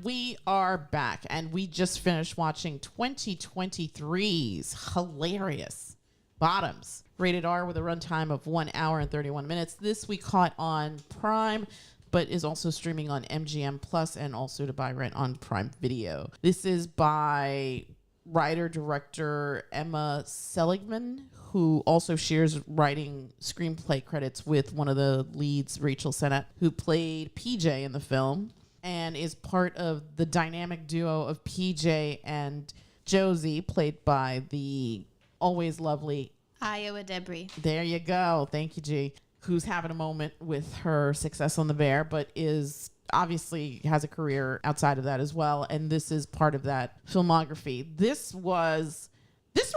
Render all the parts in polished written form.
we are back, and we just finished watching 2023's hilarious Bottoms, rated R with a runtime of 1 hour and 31 minutes. This we caught on Prime, but is also streaming on MGM Plus and also to buy rent on Prime Video. This is by writer-director Emma Seligman, who also shares writing screenplay credits with one of the leads, Rachel Sennott, who played PJ in the film, and is part of the dynamic duo of PJ and Josie, played by the always lovely Ayo Edebiri. There you go. Thank you, G. Who's having a moment with her success on The Bear, but is obviously has a career outside of that as well. And this is part of that filmography. This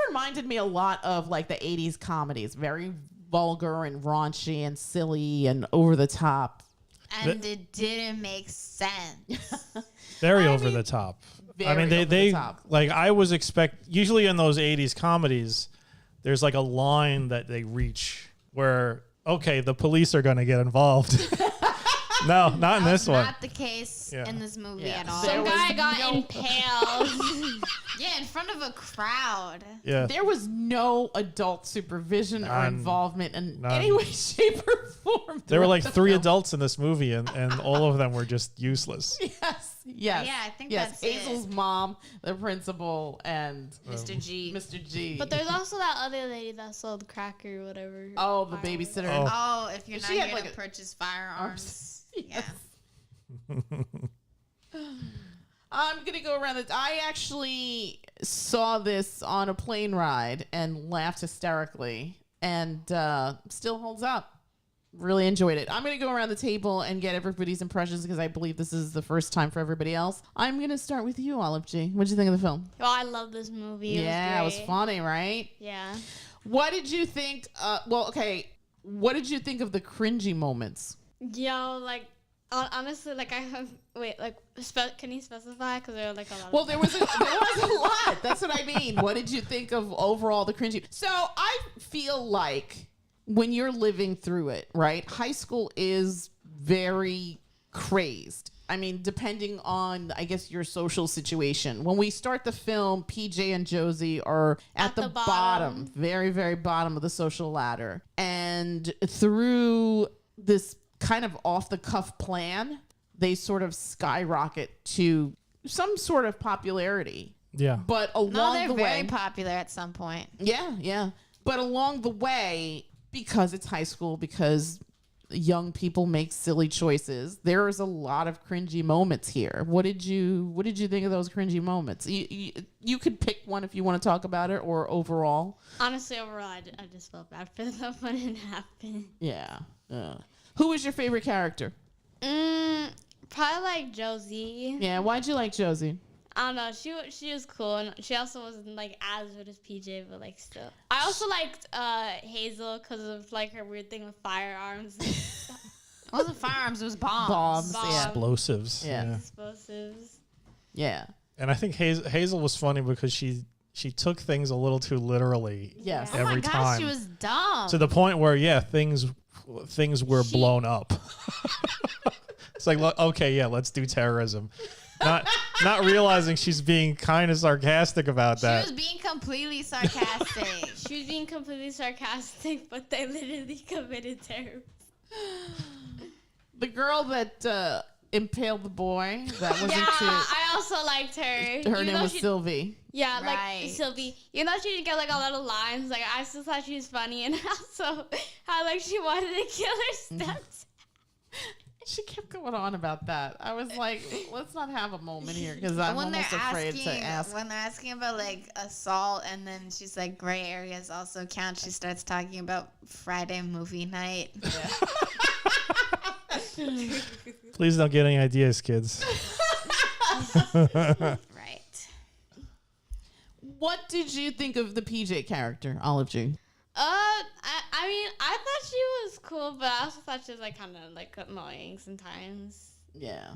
reminded me a lot of like the 80s comedies, very vulgar and raunchy and silly and over the top. And it didn't make sense. Very over the top. I mean, they like I was usually in those 80s comedies, there's like a line that they reach where, okay, the police are going to get involved. No, not in this one. Not the case in this movie at all. Some guy got impaled. In front of a crowd. Yeah. There was no adult supervision or involvement in any way, shape, or form. There were like 3 adults in this movie, and all of them were just useless. Yes. Yeah, I think that's Hazel's mom, the principal, and Mr. G. Mr. G. But there's also that other lady that sold crack or whatever. Oh, the babysitter. Oh, if you're not here to purchase firearms. Yes. I'm going to go around this. I actually saw this on a plane ride and laughed hysterically, and still holds up. Really enjoyed it. I'm going to go around the table and get everybody's impressions because I believe this is the first time for everybody else. I'm going to start with you, Olive G. What did you think of the film? Oh, I love this movie. It was funny, right? Yeah. What did you think? What did you think of the cringy moments? Yo, like, honestly, like, I have... Wait, like, can you specify? Because there are, like, a lot. Well, there was a lot. That's what I mean. What did you think of overall the cringy? So I feel like when you're living through it, right? High school is very crazed. I mean, depending on, I guess, your social situation. When we start the film, PJ and Josie are at the bottom, very, very bottom of the social ladder. And through this kind of off-the-cuff plan, they sort of skyrocket to some sort of popularity. Yeah. But along the way... they're very popular at some point. Yeah. But along the way, because it's high school, because young people make silly choices, there is a lot of cringy moments here. What did you think of those cringy moments? You could pick one if you want to talk about it, or overall. Honestly, overall, I just felt bad for them when it happened. Yeah. Who was your favorite character? Probably like Josie. Yeah, why'd you like Josie? I don't know. She was cool, and she also wasn't like as good as PJ, but like still. I also liked Hazel because of like her weird thing with firearms. It wasn't firearms; it was bombs. Bombs. Yeah. Explosives. Yeah. Explosives. Yeah. And I think Hazel was funny because she took things a little too literally. Yes. Oh my every gosh, time. she was dumb. To the point where things were blown up. It's like, okay, yeah, let's do terrorism. Not realizing she's being kind of sarcastic about that. She was being completely sarcastic. She was being completely sarcastic, but they literally committed terrorism. The girl that impaled the boy, that wasn't I also liked her. her name was Sylvie. Yeah, Right. like Sylvie. You know, she didn't get like a lot of lines. Like I still thought she was funny, and also how like she wanted to kill her steps. She kept going on about that. I was like, let's not have a moment here because I'm almost afraid to ask. When they're asking about like assault, and then she's like, gray areas also count. She starts talking about Friday movie night. Yeah. Please don't get any ideas, kids. Right. What did you think of the PJ character, Olive G? I mean, I thought she was cool, but I also thought she was like kind of like annoying sometimes. Yeah.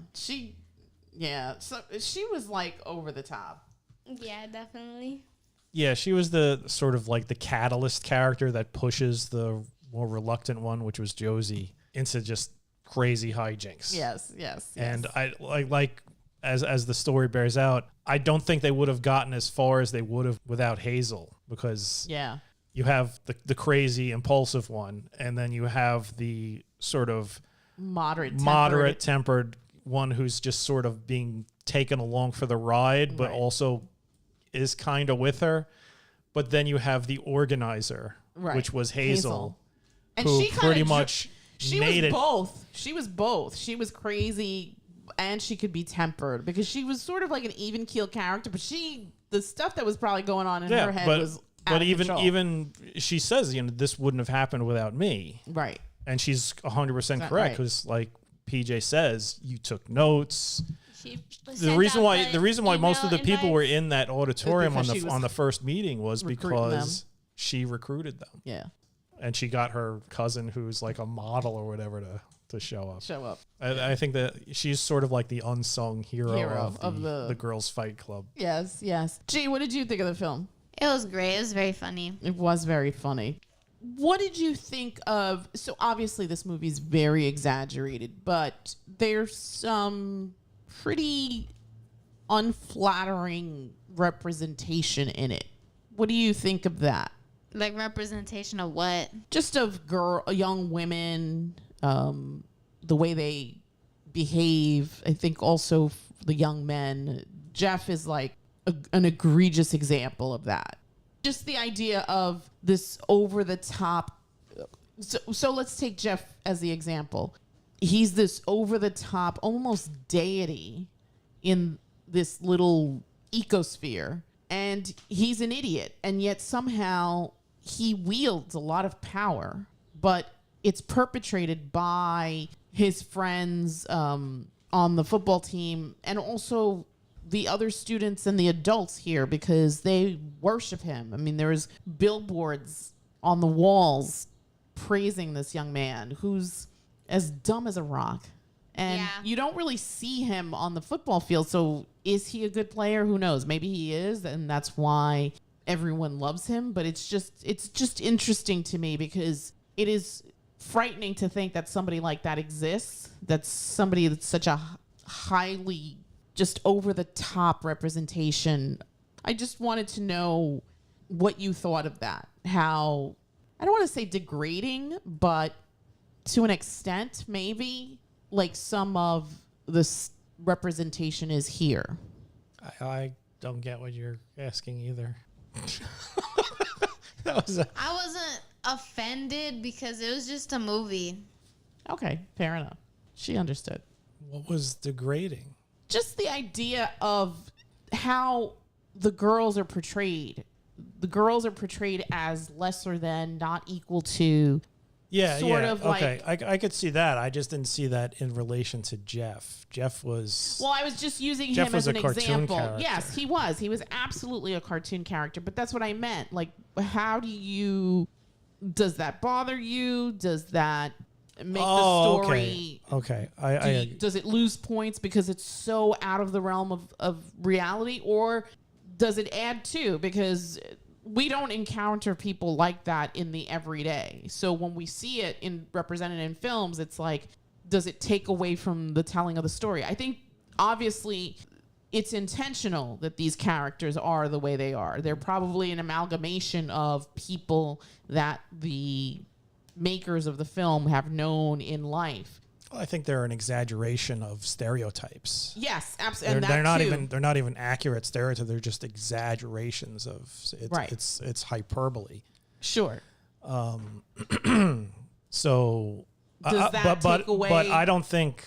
So she was like over the top. Yeah, definitely. Yeah, she was the sort of like the catalyst character that pushes the more reluctant one, which was Josie, into just crazy hijinks. Yes. And I like as the story bears out, I don't think they would have gotten as far as they would have without Hazel, because you have the crazy, impulsive one, and then you have the sort of moderate tempered one who's just sort of being taken along for the ride, but also is kind of with her. But then you have the organizer, which was Hazel. And who she pretty much made it. She was both. She was crazy and she could be tempered, because she was sort of like an even keel character, but the stuff that was probably going on in her head was out of control. Even she says, this wouldn't have happened without me. Right. And she's 100% correct, because like PJ says, you took notes. The reason why most of the people were in that auditorium on the first meeting was because she recruited them. Yeah. And she got her cousin, who's like a model or whatever, to show up. I think that she's sort of like the unsung hero of the girls' fight club. Yes. Gee, what did you think of the film? It was great. It was very funny. It was very funny. What did you think of... So obviously this movie is very exaggerated, but there's some pretty unflattering representation in it. What do you think of that? Like representation of what? Just of young women, the way they behave. I think also the young men. Jeff is like an egregious example of that. Just the idea of this over the top. So let's take Jeff as the example. He's this over the top, almost deity in this little ecosphere, and he's an idiot, and yet somehow he wields a lot of power, but it's perpetrated by his friends on the football team and also the other students and the adults here, because they worship him. I mean, there's billboards on the walls praising this young man who's as dumb as a rock. And you don't really see him on the football field. So is he a good player? Who knows? Maybe he is, and that's why everyone loves him. But it's just interesting to me, because it is frightening to think that somebody like that exists. That's somebody that's such a highly just over the top representation. I just wanted to know what you thought of that. How, I don't want to say degrading, but to an extent, maybe, like some of this representation is here. I don't get what you're asking either. I wasn't offended because it was just a movie. Okay, fair enough. She understood. What was degrading? Just the idea of how the girls are portrayed. The girls are portrayed as lesser than, not equal to. Okay. I could see that. I just didn't see that in relation to Jeff. Jeff was... Well, I was just using him as an example. Character. Yes, he was. He was absolutely a cartoon character, but that's what I meant. Like, how do you... Does that bother you? Does that make the story... Okay. Does it lose points because it's so out of the realm of reality? Or does it add to? Because... we don't encounter people like that in the everyday. So when we see it represented in films, it's like, does it take away from the telling of the story? I think obviously it's intentional that these characters are the way they are. They're probably an amalgamation of people that the makers of the film have known in life. I think they're an exaggeration of stereotypes. Yes, absolutely. They're not even accurate stereotypes. They're just exaggerations of it's hyperbole. Sure. So does that take away? But I don't think.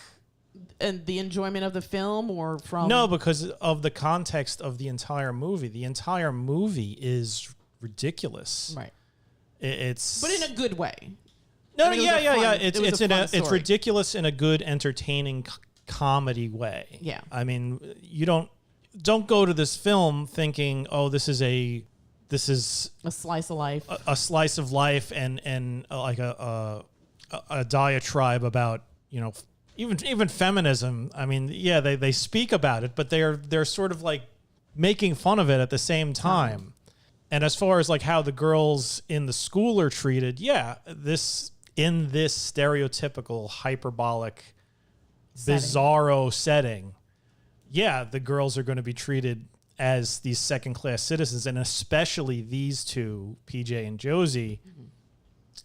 And the enjoyment of the film, or from because of the context of the entire movie. The entire movie is ridiculous. Right. But in a good way. No, it's ridiculous in a good, entertaining comedy way. Yeah. I mean, you don't go to this film thinking, oh, this is a slice of life, a slice of life, and like a diatribe about even feminism. I mean, yeah, they speak about it, but they're sort of like making fun of it at the same time. And as far as like how the girls in the school are treated, in this stereotypical, hyperbolic, bizarro setting, yeah, the girls are going to be treated as these second-class citizens, and especially these two, PJ and Josie,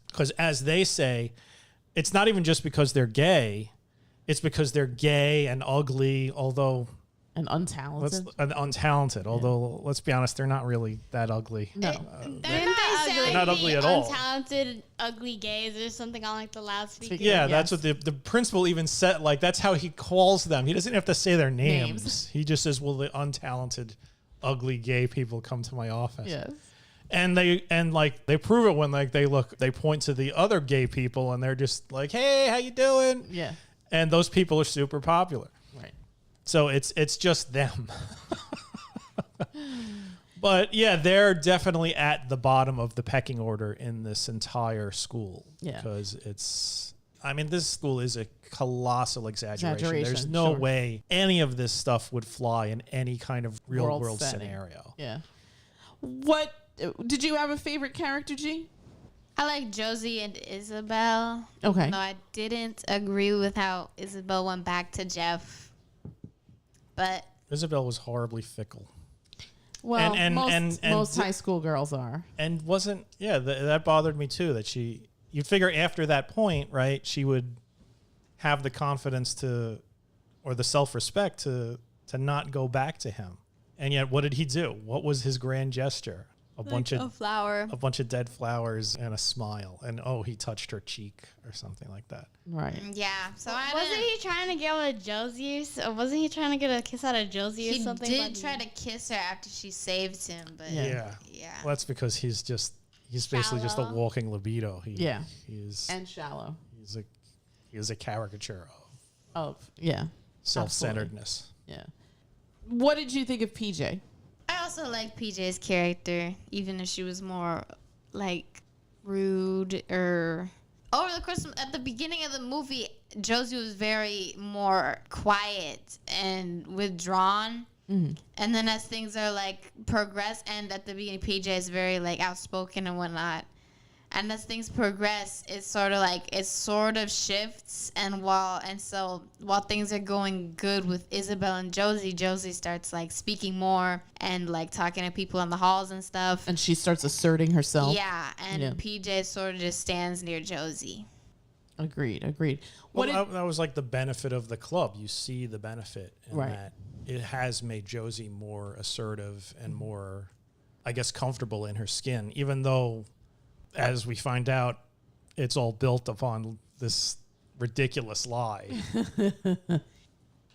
because as they say, it's not even just because they're gay, it's because they're gay and ugly, although... And untalented. Although, let's be honest, they're not really that ugly. No. They're not ugly at all. Untalented, ugly gays. There's something on like the loudspeaker. Yeah, that's what the principal even said. Like, that's how he calls them. He doesn't have to say their names. He just says, well, the untalented, ugly gay people come to my office. Yes. And they prove it when they point to the other gay people and they're just like, hey, how you doing? Yeah. And those people are super popular. Right. So it's just them. But yeah, they're definitely at the bottom of the pecking order in this entire school. Yeah. Because this school is a colossal exaggeration. There's no way any of this stuff would fly in any kind of real world scenario. Yeah. What did you have a favorite character, G? I like Josie and Isbael. Okay. No, I didn't agree with how Isbael went back to Jeff. But Isbael was horribly fickle. Well, most high school girls are. And that bothered me too, that you figure after that point, right, she would have the confidence or the self-respect to not go back to him. And yet, what did he do? What was his grand gesture? A bunch of dead flowers and a smile. And he touched her cheek or something like that. Right. Yeah. So wasn't he trying to get with Josie? Wasn't he trying to get a kiss out of Josie or something? He did try to kiss her after she saved him, but yeah. Well, that's because he's basically just a walking libido. And shallow. He's a caricature of self-centeredness. Absolutely. Yeah. What did you think of PJ? I also like PJ's character, even if she was more like rude or over the course at the beginning of the movie, Josie was very more quiet and withdrawn. Mm-hmm. And then as things are like progress, and at the beginning, PJ is very like outspoken and whatnot. And as things progress, it sort of shifts. And while things are going good with Isbael and Josie starts like speaking more and like talking to people in the halls and stuff. And she starts asserting herself. Yeah, and PJ sort of just stands near Josie. Agreed. Well, that was like the benefit of the club. You see the benefit in that it has made Josie more assertive and more, I guess, comfortable in her skin, even though, as we find out, it's all built upon this ridiculous lie.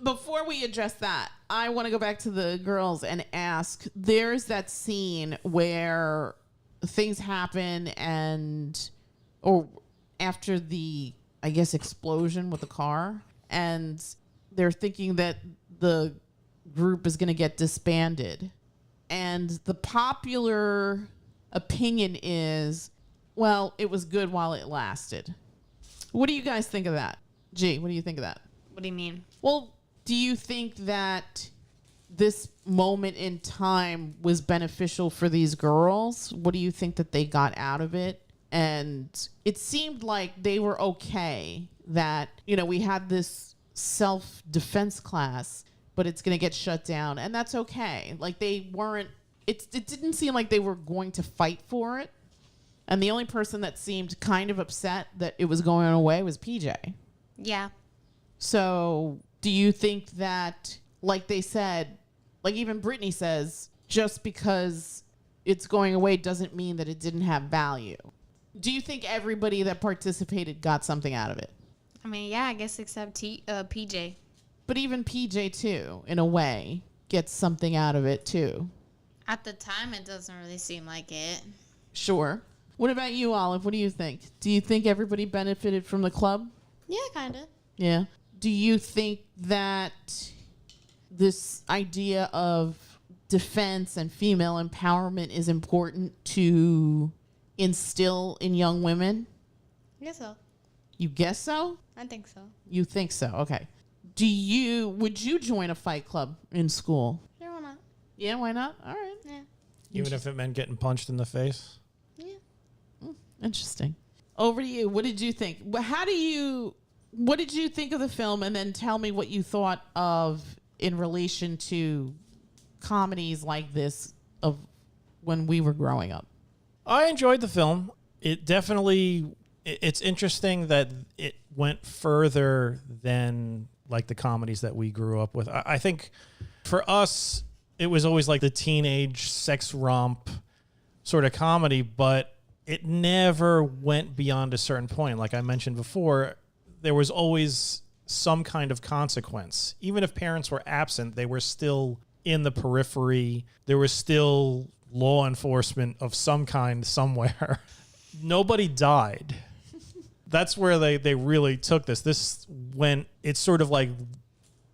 Before we address that, I want to go back to the girls and ask, there's that scene where things happen or after the, I guess, explosion with the car, and they're thinking that the group is going to get disbanded. And the popular opinion is, well, it was good while it lasted. What do you guys think of that? G, what do you think of that? What do you mean? Well, do you think that this moment in time was beneficial for these girls? What do you think that they got out of it? And it seemed like they were okay that, we had this self-defense class, but it's going to get shut down. And that's okay. Like they weren't, it didn't seem like they were going to fight for it. And the only person that seemed kind of upset that it was going away was PJ. Yeah. So do you think that, like they said, like even Brittany says, just because it's going away doesn't mean that it didn't have value? Do you think everybody that participated got something out of it? I mean, yeah, I guess except PJ. But even PJ, too, in a way, gets something out of it, too. At the time, it doesn't really seem like it. Sure. What about you, Olive? What do you think? Do you think everybody benefited from the club? Yeah, kind of. Yeah. Do you think that this idea of defense and female empowerment is important to instill in young women? I guess so. You guess so? I think so. You think so? Okay. Would you join a fight club in school? Sure, why not? Yeah, why not? All right. Yeah. Even if it meant getting punched in the face? Yeah. Interesting. Over to you. What did you think? What did you think of the film? And then tell me what you thought of in relation to comedies like this of when we were growing up? I enjoyed the film. It definitely, it's interesting that it went further than like the comedies that we grew up with. I think for us, it was always like the teenage sex romp sort of comedy, but it never went beyond a certain point. Like I mentioned before, there was always some kind of consequence. Even if parents were absent, they were still in the periphery. There was still law enforcement of some kind somewhere. Nobody died. That's where they really took this. This went, it sort of like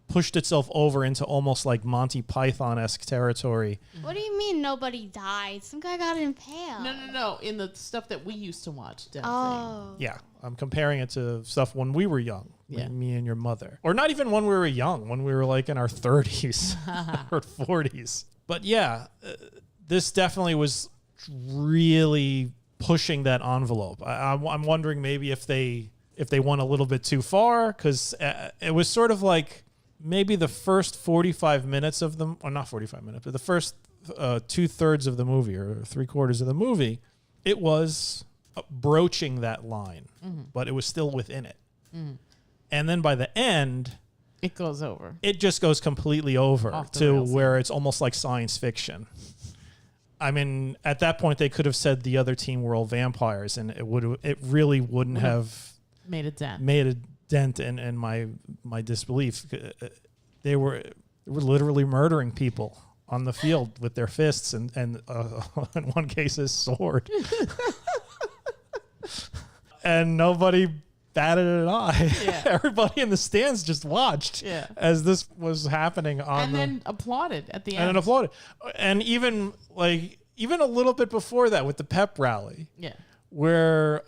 pushed itself over into almost like Monty Python-esque territory. What do you mean nobody died? Some guy got impaled. No. In the stuff that we used to watch. Oh. Yeah, I'm comparing it to stuff when we were young. Yeah. Me and your mother. Or not even when we were young, when we were like in our 30s or 40s. But yeah, this definitely was really pushing that envelope. I'm wondering maybe if they went a little bit too far, because it was sort of like maybe the first 45 minutes of them, or not 45 minutes, but the first 2/3 of the movie or 3/4 of the movie, it was broaching that line, but it was still within it. And then by the end, It goes over. it just goes completely over Off the to rails. where it's almost like science fiction. I mean, at that point, they could have said the other team were all vampires, and it really wouldn't have Made a dent. made a dent in my disbelief. They were literally murdering people on the field with their fists and in one case his sword. And nobody batted an eye. Yeah. Everybody in the stands just watched as this was happening then applauded at the end. and then applauded. And even a little bit before that with the pep rally. Yeah. Where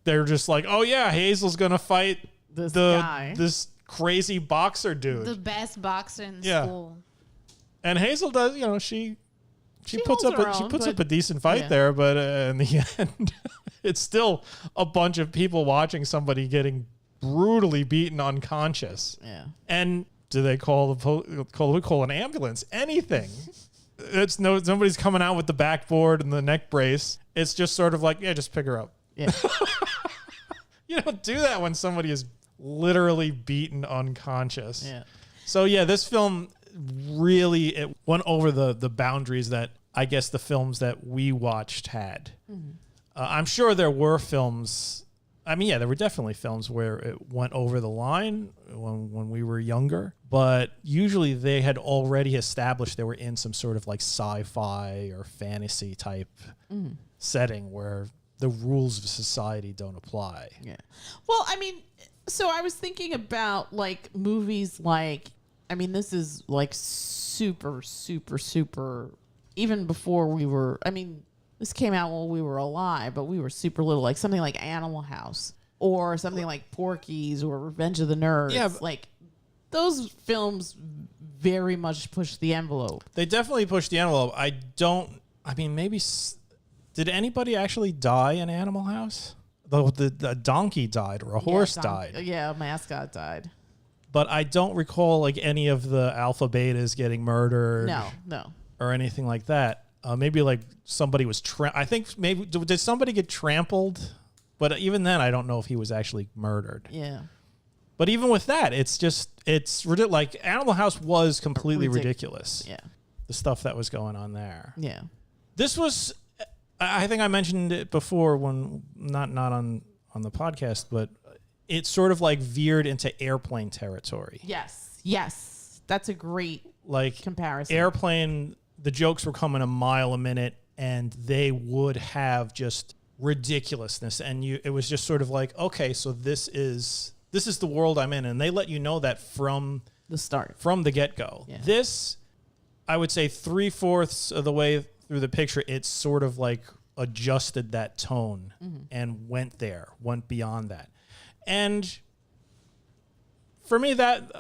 they're just like, oh yeah, Hazel's gonna fight This guy. this crazy boxer dude. The best boxer in Yeah. school. And Hazel does, she puts holds up her she own, puts but- up a decent fight yeah. there, but in the end, it's still a bunch of people watching somebody getting brutally beaten unconscious. Yeah. And do they call an ambulance? Anything? It's nobody's coming out with the backboard and the neck brace. It's just sort of like, yeah, just pick her up. Yeah. You don't do that when somebody is literally beaten unconscious. Yeah. So yeah, this film really, it went over the boundaries that I guess the films that we watched had. I'm sure there were films. I mean, yeah, there were definitely films where it went over the line when we were younger, but usually they had already established they were in some sort of like sci-fi or fantasy type setting where the rules of society don't apply. Yeah. Well, I mean, so I was thinking about like movies like, I mean, this is like super, super, super, even before we were, I mean, this came out while we were alive, but we were super little, like something like Animal House or something like Porky's or Revenge of the Nerds. Yeah, like those films very much push the envelope. They definitely pushed the envelope. Maybe did anybody actually die in Animal House? The donkey died or a horse died. Yeah, a mascot died. But I don't recall like any of the alpha betas getting murdered. No. Or anything like that. Maybe like somebody was I think maybe did somebody get trampled? But even then, I don't know if he was actually murdered. Yeah. But even with that, it's ridiculous. Like Animal House was completely ridiculous. Yeah. The stuff that was going on there. Yeah. This was, I think I mentioned it before when not on the podcast, but it sort of like veered into Airplane territory. Yes. That's a great like comparison. Airplane, the jokes were coming a mile a minute, and they would have just ridiculousness, and it was just sort of like, okay, so this is the world I'm in, and they let you know that from the start, from the get-go. Yeah. This, I would say 3/4 of the way through the picture, it's sort of like adjusted that tone and went beyond that. And for me, that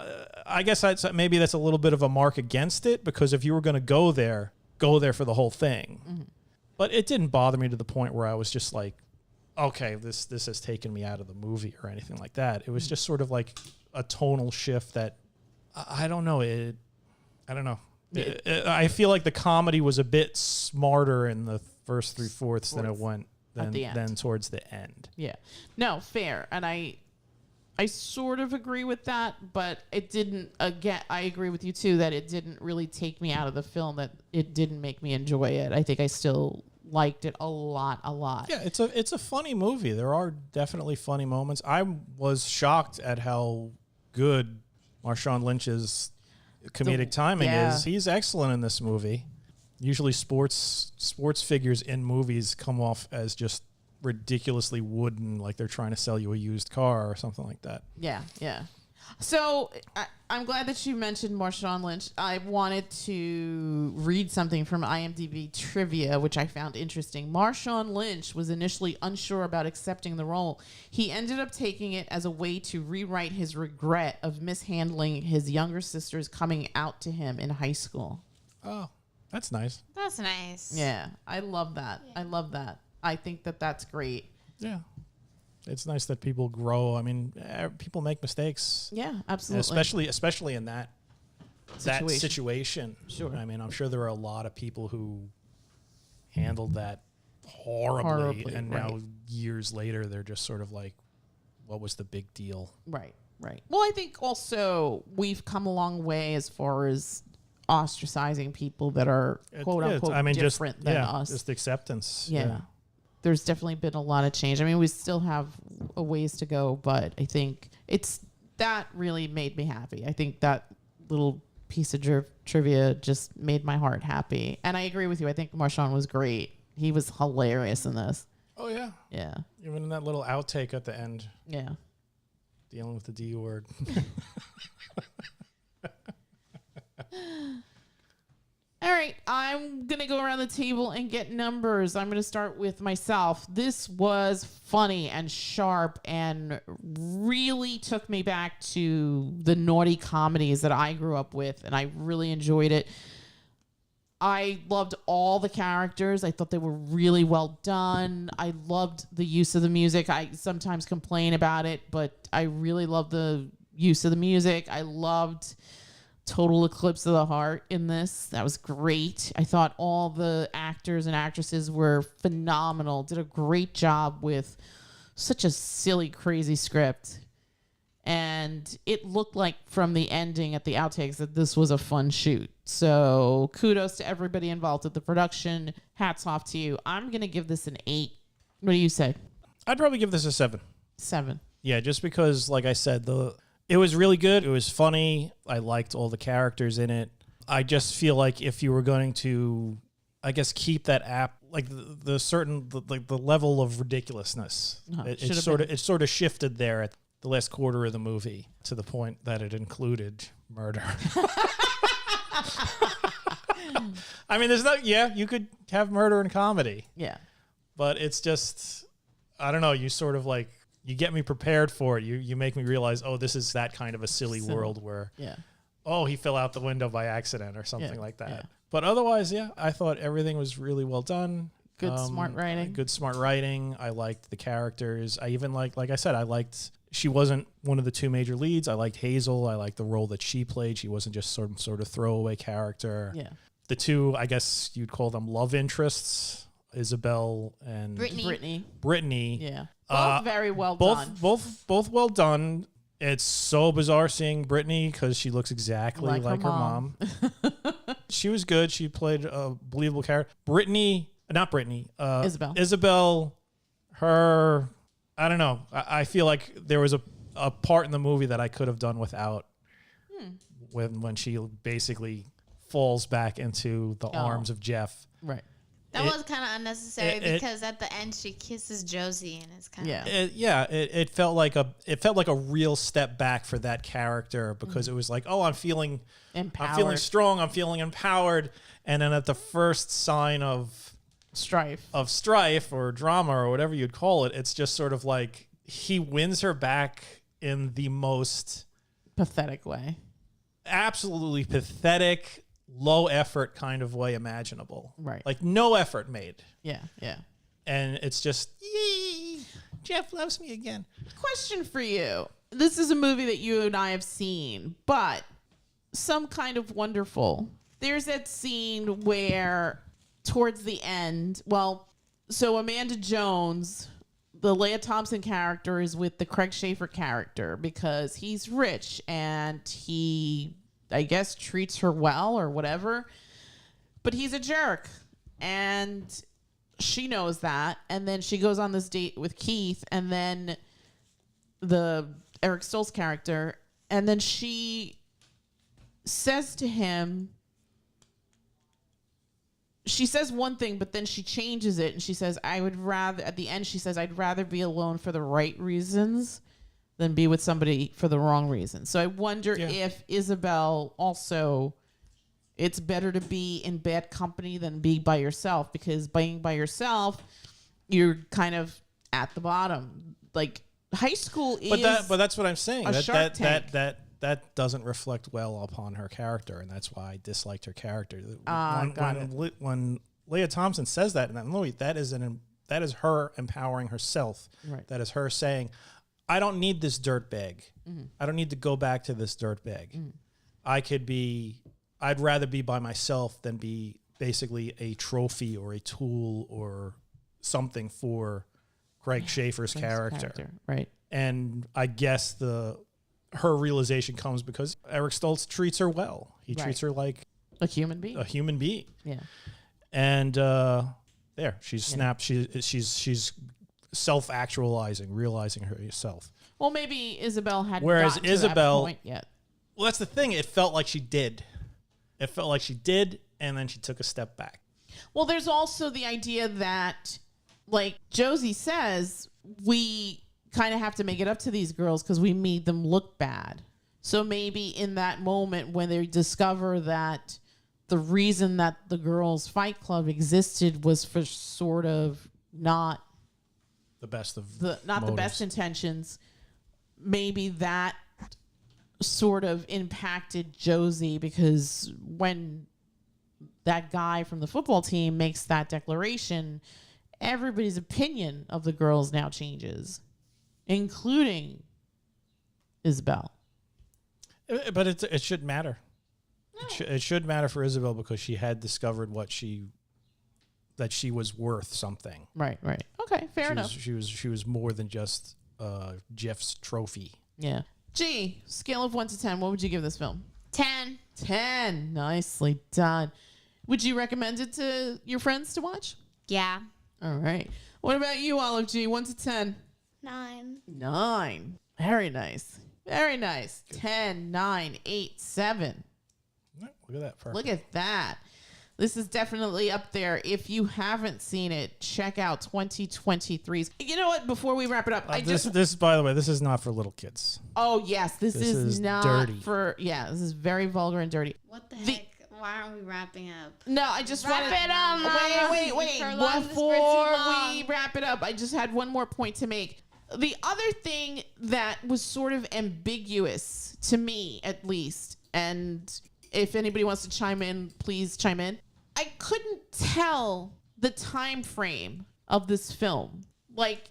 I guess maybe that's a little bit of a mark against it, because if you were going to go there for the whole thing. But it didn't bother me to the point where I was just like, okay, this has taken me out of the movie or anything like that. It was just sort of like a tonal shift that I don't know. I don't know. I feel like the comedy was a bit smarter in the first 3/4 than it went than towards the end. Yeah. No, fair. And I sort of agree with that, but it didn't, again, I agree with you too, that it didn't really take me out of the film, that it didn't make me enjoy it. I think I still liked it a lot. Yeah, it's a funny movie. There are definitely funny moments. I was shocked at how good Marshawn Lynch's comedic timing is. He's excellent in this movie. Usually sports figures in movies come off as just ridiculously wooden, like they're trying to sell you a used car or something like that. Yeah. So I'm glad that you mentioned Marshawn Lynch. I wanted to read something from IMDb trivia, which I found interesting. Marshawn Lynch was initially unsure about accepting the role. He ended up taking it as a way to rewrite his regret of mishandling his younger sister's coming out to him in high school. Oh, that's nice. That's nice. Yeah, I love that. Yeah. I love that. I think that that's great. Yeah. It's nice that people grow. I mean, people make mistakes. Yeah, absolutely. Especially in that situation. Sure. I mean, I'm sure there are a lot of people who handled that horribly and now years later they're just sort of like, what was the big deal? Right. Well, I think also we've come a long way as far as ostracizing people that are quote unquote different than us. Just acceptance. Yeah. There's definitely been a lot of change. I mean, we still have a ways to go, but I think that really made me happy. I think that little piece of trivia just made my heart happy. And I agree with you. I think Marshawn was great. He was hilarious in this. Oh, yeah. Yeah. Even in that little outtake at the end. Yeah. Dealing with the D word. All right, I'm going to go around the table and get numbers. I'm going to start with myself. This was funny and sharp and really took me back to the naughty comedies that I grew up with, and I really enjoyed it. I loved all the characters. I thought they were really well done. I loved the use of the music. I sometimes complain about it, but I really loved the use of the music. I loved Total Eclipse of the Heart in this. That was great. I thought all the actors and actresses were phenomenal. Did a great job with such a silly, crazy script. And it looked like from the ending at the outtakes that this was a fun shoot. So kudos to everybody involved with the production. Hats off to you. I'm going to give this an 8. What do you say? I'd probably give this a 7. 7. Yeah, just because, like I said, it was really good. It was funny. I liked all the characters in it. I just feel like if you were going to, I guess, keep that app, like the level of ridiculousness, it sort of shifted there at the last quarter of the movie to the point that it included murder. I mean, you could have murder in comedy. Yeah. But it's just, I don't know, you sort of like, you get me prepared for it. You make me realize, oh, this is that kind of a silly world where, he fell out the window by accident or something like that. Yeah. But otherwise, I thought everything was really well done. Good smart writing. Good smart writing. I liked the characters. I even like I said, she wasn't one of the two major leads. I liked Hazel. I liked the role that she played. She wasn't just some sort of throwaway character. Yeah. The two, I guess you'd call them love interests, Isbael and Brittany. Yeah. Both very well done. Both well done. It's so bizarre seeing Brittany because she looks exactly like her mom. She was good. She played a believable character. Isbael, her, I don't know. I feel like there was a part in the movie that I could have done without when she basically falls back into the arms of Jeff. Right. That was kind of unnecessary because at the end she kisses Josie and it's kind of it felt like a real step back for that character because it was like, oh, I'm feeling strong, I'm feeling empowered, and then at the first sign of strife or drama or whatever you'd call it, it's just sort of like he wins her back in the most pathetic way, absolutely pathetic, low effort kind of way imaginable. Right. Like no effort made. Yeah. And it's just, yay, Jeff loves me again. Question for you. This is a movie that you and I have seen, but Some Kind of Wonderful. There's that scene where towards the end, so Amanda Jones, the Leah Thompson character, is with the Craig Schaefer character because he's rich and he, I guess, treats her well or whatever. But he's a jerk. And she knows that. And then she goes on this date with Keith and then the Eric Stoltz character. And then she says to him, she says one thing, but then she changes it and she says, at the end, she says, I'd rather be alone for the right reasons than be with somebody for the wrong reasons. So I wonder if Isbael also, it's better to be in bad company than be by yourself, because being by yourself, you're kind of at the bottom. Like high school is, but that's what I'm saying. That doesn't reflect well upon her character, and that's why I disliked her character. When Leah Thompson says that, and Louis, that is her empowering herself. Right. That is her saying, I don't need this dirt bag. Mm-hmm. I don't need to go back to this dirt bag. Mm-hmm. I'd rather be by myself than be basically a trophy or a tool or something for Craig Schaefer's character. Right. And I guess her realization comes because Eric Stoltz treats her well. He treats her like a human being. Yeah. And she's snapped. She's self-actualizing, realizing herself. Well, maybe Isbael hadn't Whereas gotten to that point yet. Well, that's the thing. It felt like she did. And then she took a step back. Well, there's also the idea that, like Josie says, we kind of have to make it up to these girls because we made them look bad. So maybe in that moment when they discover that the reason that the girls' fight club existed was for sort of not the best of the best intentions, maybe that sort of impacted Josie, because when that guy from the football team makes that declaration, everybody's opinion of the girls now changes, including Isbael. But it should matter. No. It should matter for Isbael because she had discovered that she was worth something. Right. Okay, fair enough. She was more than just Jeff's trophy. Yeah. G, scale of 1 to 10, what would you give this film? 10. 10. Nicely done. Would you recommend it to your friends to watch? Yeah. All right. What about you, Olive G? 1 to 10. 9. 9. Very nice. Very nice. Good. 10, 9, 8, 7. Look at that. Perfect. Look at that. This is definitely up there. If you haven't seen it, check out 2023's. You know what? Before we wrap it up, this by the way, this is not for little kids. Oh yes, this is not dirty. This is very vulgar and dirty. What the heck? Why aren't we wrapping up? No, I just wrap it up. Wait. Before we wrap it up, I just had one more point to make. The other thing that was sort of ambiguous to me, at least, and if anybody wants to chime in, please chime in. I couldn't tell the time frame of this film. Like,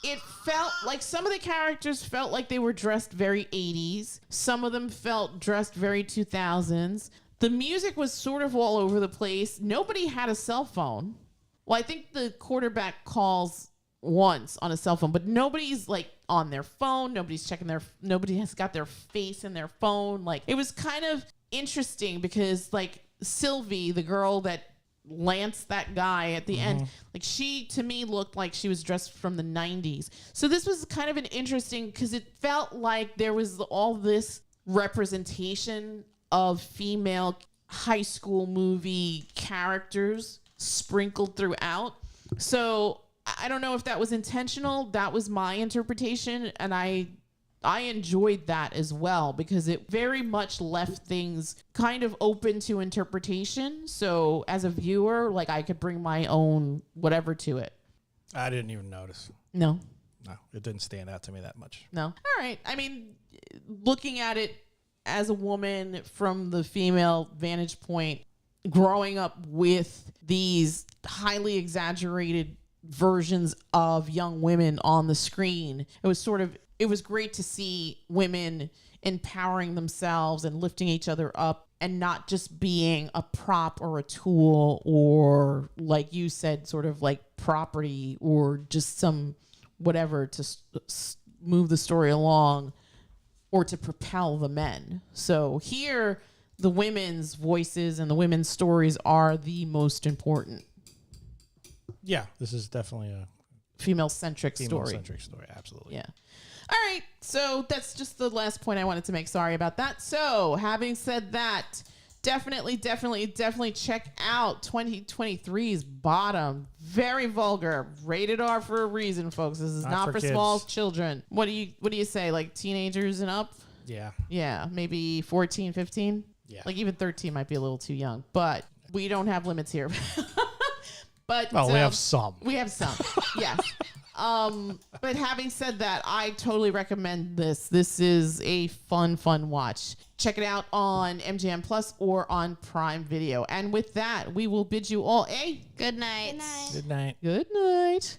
it felt like some of the characters felt like they were dressed very 80s. Some of them felt dressed very 2000s. The music was sort of all over the place. Nobody had a cell phone. Well, I think the quarterback calls once on a cell phone, but nobody's like on their phone. Nobody has got their face in their phone. Like, it was kind of interesting because, like, Sylvie, the girl that lanced that guy at the end, like, she to me looked like she was dressed from the 90s. So this was kind of an interesting, because it felt like there was all this representation of female high school movie characters sprinkled throughout. So I don't know if that was intentional. That was my interpretation, and I enjoyed that as well, because it very much left things kind of open to interpretation. So as a viewer, like, I could bring my own whatever to it. I didn't even notice. No, it didn't stand out to me that much. No. All right. I mean, looking at it as a woman from the female vantage point, growing up with these highly exaggerated versions of young women on the screen, it was great to see women empowering themselves and lifting each other up and not just being a prop or a tool or, like you said, sort of like property or just some whatever to move the story along or to propel the men. So here, the women's voices and the women's stories are the most important. Yeah, this is definitely a female-centric story. Female-centric story, absolutely. Yeah. All right, so that's just the last point I wanted to make. Sorry about that. So having said that, definitely check out 2023's Bottom. Very vulgar. Rated R for a reason, folks. This is not for small children. What do you say? Like teenagers and up? Yeah. Yeah, maybe 14, 15? Yeah. Like even 13 might be a little too young. But we don't have limits here. But we have some. We have some. Yes. But having said that, I totally recommend this. This is a fun watch. Check it out on MGM Plus or on Prime Video. And with that, we will bid you all a Good night. Good night. good night.